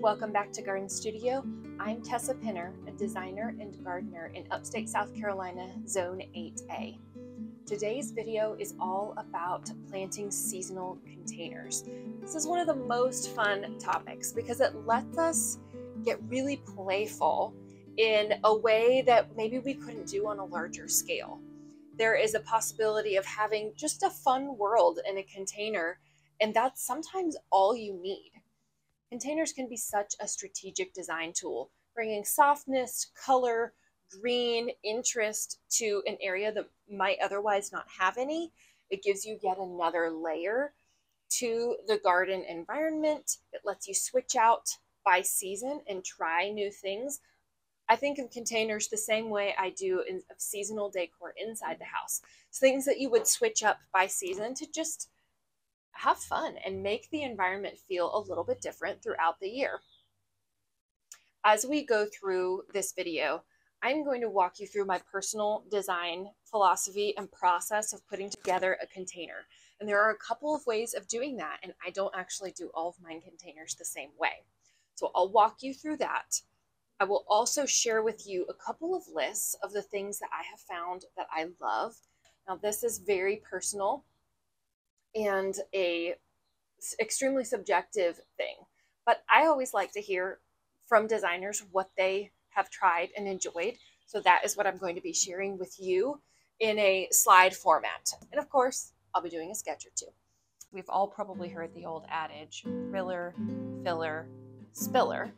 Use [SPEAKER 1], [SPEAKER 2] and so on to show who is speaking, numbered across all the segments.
[SPEAKER 1] Welcome back to Garden Studio. I'm Tessa Pinner, a designer and gardener in upstate South Carolina, Zone 8A. Today's video is all about planting seasonal containers. This is one of the most fun topics because it lets us get really playful in a way that maybe we couldn't do on a larger scale. There is a possibility of having just a fun world in a container, and that's sometimes all you need. Containers can be such a strategic design tool, bringing softness, color, green, interest to an area that might otherwise not have any. It gives you yet another layer to the garden environment. It lets you switch out by season and try new things. I think of containers the same way I do of seasonal decor inside the house. So things that you would switch up by season to just have fun and make the environment feel a little bit different throughout the year. As we go through this video, I'm going to walk you through my personal design philosophy and process of putting together a container. And there are a couple of ways of doing that, and I don't actually do all of my containers the same way. So I'll walk you through that. I will also share with you a couple of lists of the things that I have found that I love. Now, this is very personal and a extremely subjective thing, but I always like to hear from designers what they have tried and enjoyed. So that is what I'm going to be sharing with you in a slide format. And of course, I'll be doing a sketch or two. We've all probably heard the old adage, thriller, filler, spiller.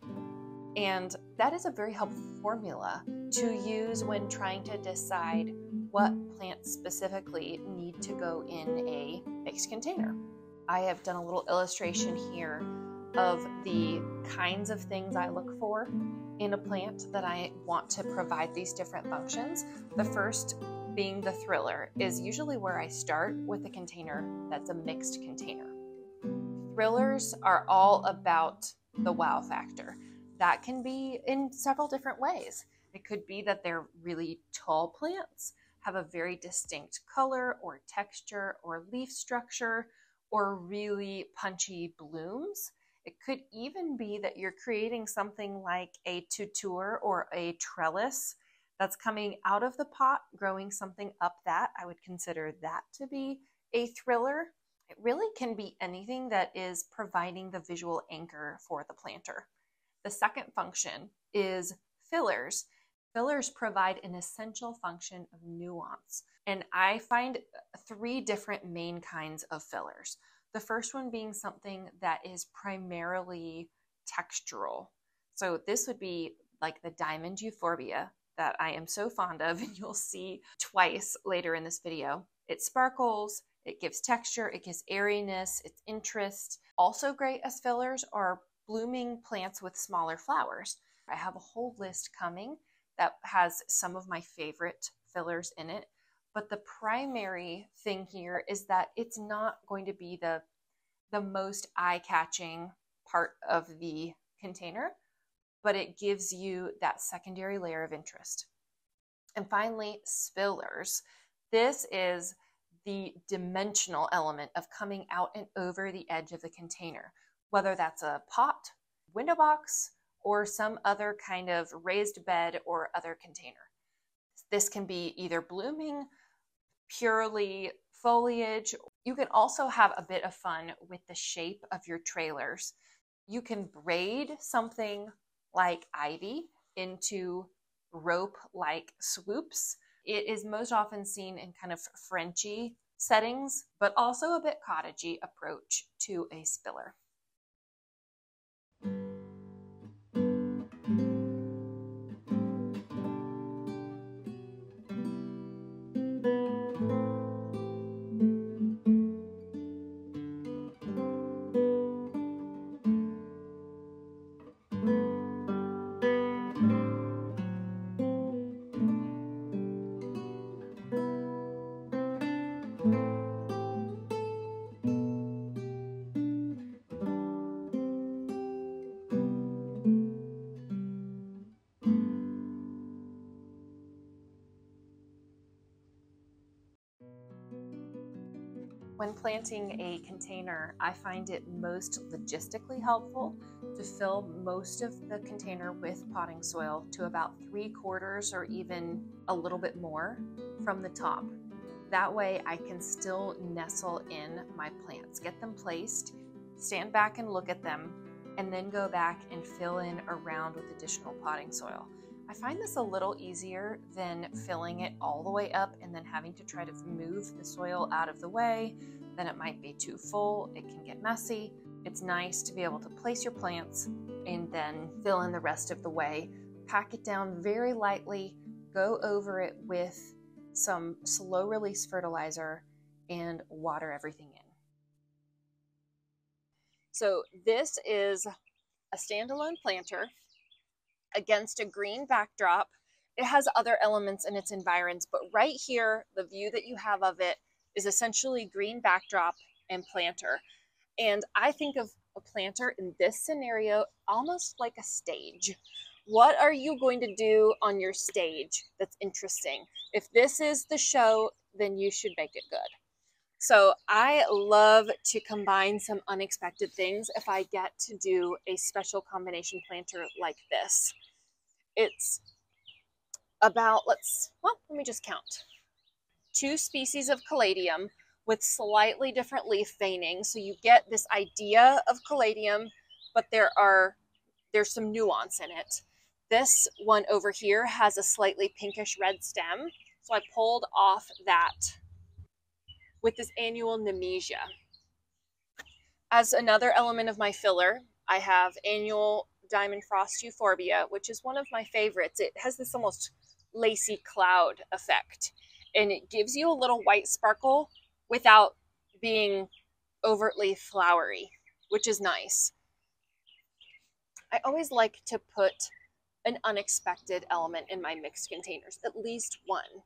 [SPEAKER 1] And that is a very helpful formula to use when trying to decide what plants specifically need to go in a mixed container. I have done a little illustration here of the kinds of things I look for in a plant that I want to provide these different functions. The first being the thriller is usually where I start with a container that's a mixed container. Thrillers are all about the wow factor. That can be in several different ways. It could be that they're really tall plants, have a very distinct color or texture or leaf structure, or really punchy blooms. It could even be that you're creating something like a tutor or a trellis that's coming out of the pot, growing something up that. I would consider that to be a thriller. It really can be anything that is providing the visual anchor for the planter. The second function is fillers. Fillers provide an essential function of nuance. And I find three different main kinds of fillers. The first one being something that is primarily textural. So this would be like the diamond euphorbia that I am so fond of, and you'll see twice later in this video. It sparkles, it gives texture, it gives airiness, it's interest. Also great as fillers are blooming plants with smaller flowers. I have a whole list coming that has some of my favorite fillers in it, but the primary thing here is that it's not going to be the most eye-catching part of the container, but it gives you that secondary layer of interest. And finally, spillers. This is the dimensional element of coming out and over the edge of the container, whether that's a pot, window box, or some other kind of raised bed or other container. This can be either blooming, purely foliage. You can also have a bit of fun with the shape of your trailers. You can braid something like ivy into rope-like swoops. It is most often seen in kind of Frenchy settings, but also a bit cottagey approach to a spiller. When planting a container, I find it most logistically helpful to fill most of the container with potting soil to about 3/4 or even a little bit more from the top. That way I can still nestle in my plants, get them placed, stand back and look at them, and then go back and fill in around with additional potting soil. I find this a little easier than filling it all the way up and then having to try to move the soil out of the way. Then it might be too full, it can get messy. It's nice to be able to place your plants and then fill in the rest of the way. Pack it down very lightly, go over it with some slow release fertilizer, and water everything in. So this is a standalone planter against a green backdrop. It has other elements in its environs, but right here, the view that you have of it is essentially green backdrop and planter. And I think of a planter in this scenario almost like a stage. What are you going to do on your stage that's interesting? If this is the show, then you should make it good. So I love to combine some unexpected things if I get to do a special combination planter like this. It's about, let me just count. 2 species of caladium with slightly different leaf veining. So you get this idea of caladium, but there's some nuance in it. This one over here has a slightly pinkish red stem. So I pulled off that with this annual Nemesia. As another element of my filler, I have annual Diamond Frost Euphorbia, which is one of my favorites. It has this almost lacy cloud effect, and it gives you a little white sparkle without being overtly flowery, which is nice. I always like to put an unexpected element in my mixed containers, at least one.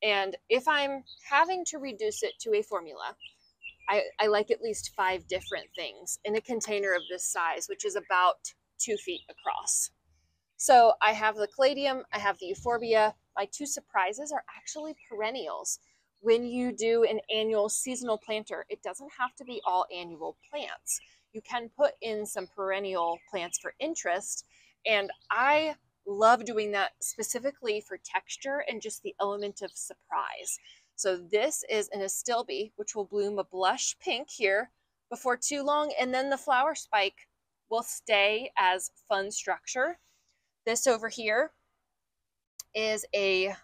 [SPEAKER 1] And if I'm having to reduce it to a formula, I like at least 5 different things in a container of this size, which is about 2 feet across. So I have the caladium, I have the euphorbia. My 2 surprises are actually perennials. When you do an annual seasonal planter, it doesn't have to be all annual plants. You can put in some perennial plants for interest, and I love doing that specifically for texture and just the element of surprise. So this is an astilbe, which will bloom a blush pink here before too long, and then the flower spike will stay as fun structure. This over here is a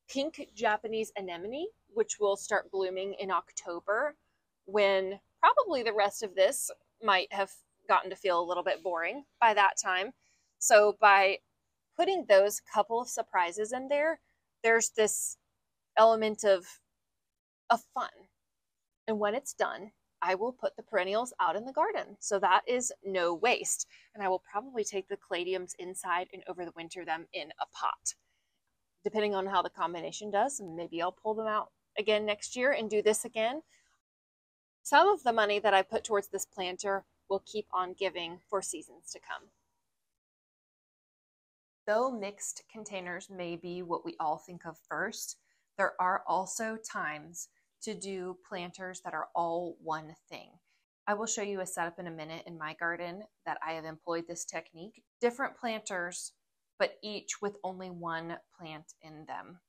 [SPEAKER 1] pink Japanese anemone, which will start blooming in October, when probably the rest of this might have gotten to feel a little bit boring by that time. So by putting those couple of surprises in there, there's this element of fun. And when it's done, I will put the perennials out in the garden. So that is no waste. And I will probably take the caladiums inside and over the winter them in a pot. Depending on how the combination does, and maybe I'll pull them out again next year and do this again. Some of the money that I put towards this planter will keep on giving for seasons to come. Though mixed containers may be what we all think of first, there are also times to do planters that are all one thing. I will show you a setup in a minute in my garden that I have employed this technique. Different planters, but each with only one plant in them.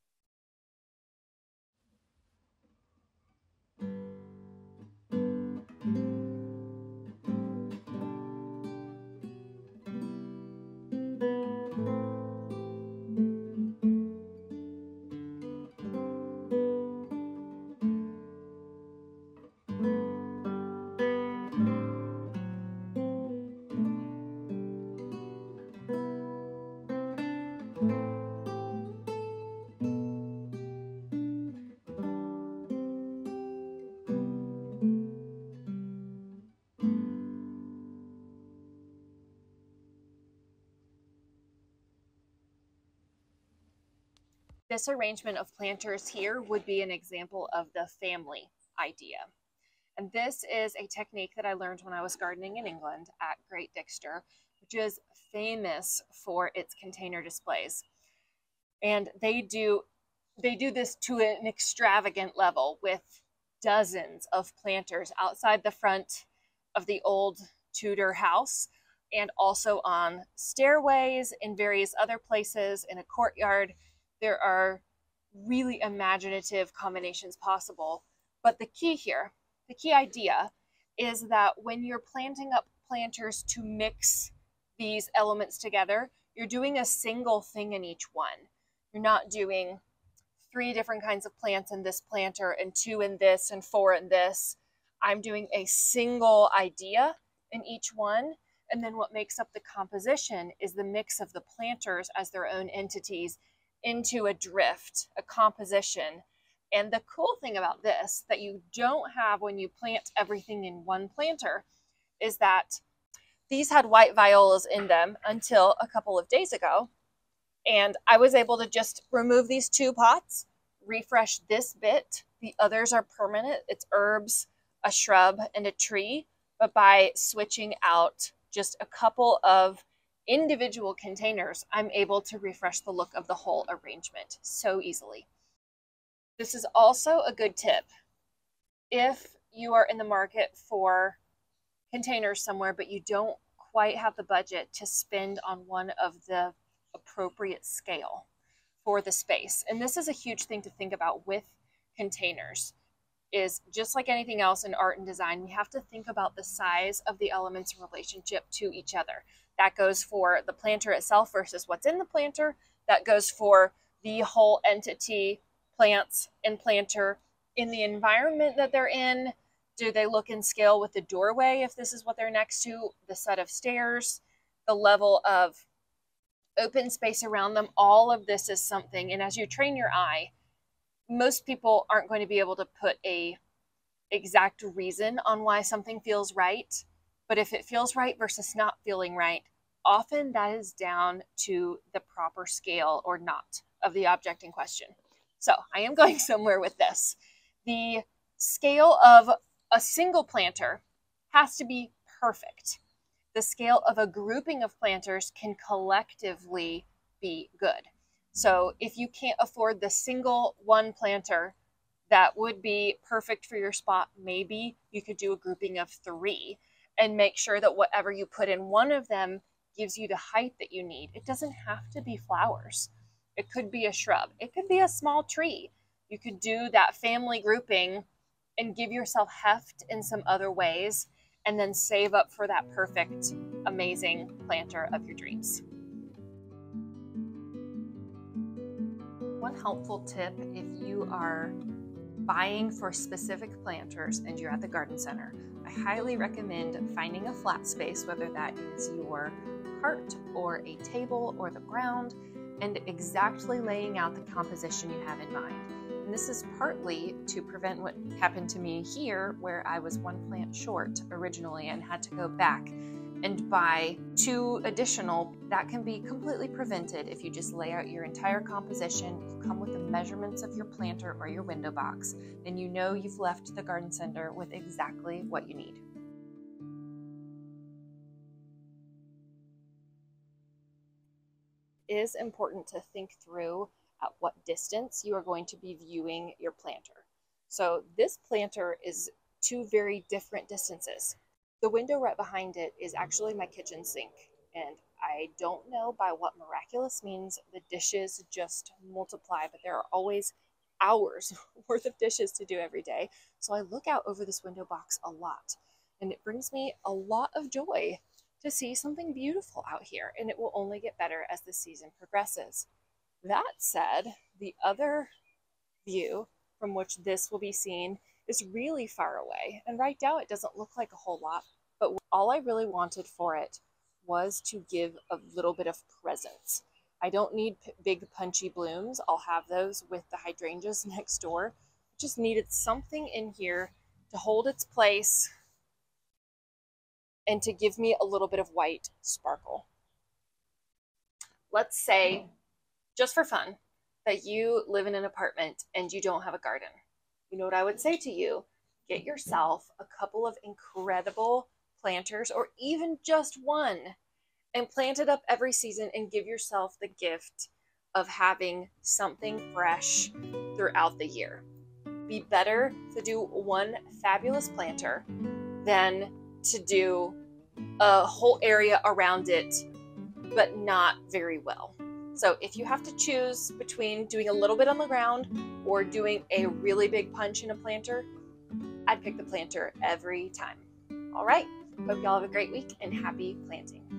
[SPEAKER 1] This arrangement of planters here would be an example of the family idea. And this is a technique that I learned when I was gardening in England at Great Dixter, which is famous for its container displays. And they do this to an extravagant level with dozens of planters outside the front of the old Tudor house. and also on stairways in various other places in a courtyard. There are really imaginative combinations possible. But the key here, the key idea is that when you're planting up planters to mix these elements together, you're doing a single thing in each one. You're not doing 3 different kinds of plants in this planter and 2 in this and 4 in this. I'm doing a single idea in each one. And then what makes up the composition is the mix of the planters as their own entities into a drift, a composition. And the cool thing about this that you don't have when you plant everything in one planter is that these had white violas in them until a couple of days ago. And I was able to just remove these 2 pots, refresh this bit. The others are permanent. It's herbs, a shrub, and a tree. But by switching out just a couple of individual containers, I'm able to refresh the look of the whole arrangement so easily. This is also a good tip if you are in the market for containers somewhere, but you don't quite have the budget to spend on one of the appropriate scale for the space. And this is a huge thing to think about with containers, is just like anything else in art and design, we have to think about the size of the elements in relationship to each other. That goes for the planter itself versus what's in the planter. That goes for the whole entity, plants and planter, in the environment that they're in. Do they look in scale with the doorway if this is what they're next to, the set of stairs, the level of open space around them? All of this is something, and as you train your eye, most people aren't going to be able to put a exact reason on why something feels right, but if it feels right versus not feeling right, often that is down to the proper scale or not of the object in question. So I am going somewhere with this. The scale of a single planter has to be perfect. The scale of a grouping of planters can collectively be good. So if you can't afford the single one planter that would be perfect for your spot, maybe you could do a grouping of 3 and make sure that whatever you put in one of them gives you the height that you need. It doesn't have to be flowers. It could be a shrub. It could be a small tree. You could do that family grouping and give yourself heft in some other ways, and then save up for that perfect, amazing planter of your dreams. One helpful tip if you are buying for specific planters and you're at the garden center, I highly recommend finding a flat space, whether that is your cart or a table or the ground, and exactly laying out the composition you have in mind. And this is partly to prevent what happened to me here, where I was 1 plant short originally and had to go back and buy 2 additional. That can be completely prevented if you just lay out your entire composition. You come with the measurements of your planter or your window box, then you know you've left the garden center with exactly what you need. It is important to think through at what distance you are going to be viewing your planter. So this planter is 2 very different distances. The window right behind it is actually my kitchen sink, and I don't know by what miraculous means the dishes just multiply, but there are always hours worth of dishes to do every day. So I look out over this window box a lot, and it brings me a lot of joy to see something beautiful out here, and it will only get better as the season progresses. That said, the other view from which this will be seen is really far away, and right now it doesn't look like a whole lot, but all I really wanted for it was to give a little bit of presence. I don't need big punchy blooms. I'll have those with the hydrangeas next door. Just needed something in here to hold its place and to give me a little bit of white sparkle. Let's say, just for fun, that you live in an apartment and you don't have a garden. You know what I would say to you? Get yourself a couple of incredible planters, or even just 1, and plant it up every season and give yourself the gift of having something fresh throughout the year. Be better to do 1 fabulous planter than to do a whole area around it, but not very well. So if you have to choose between doing a little bit on the ground or doing a really big punch in a planter, I'd pick the planter every time. All right, hope y'all have a great week and happy planting.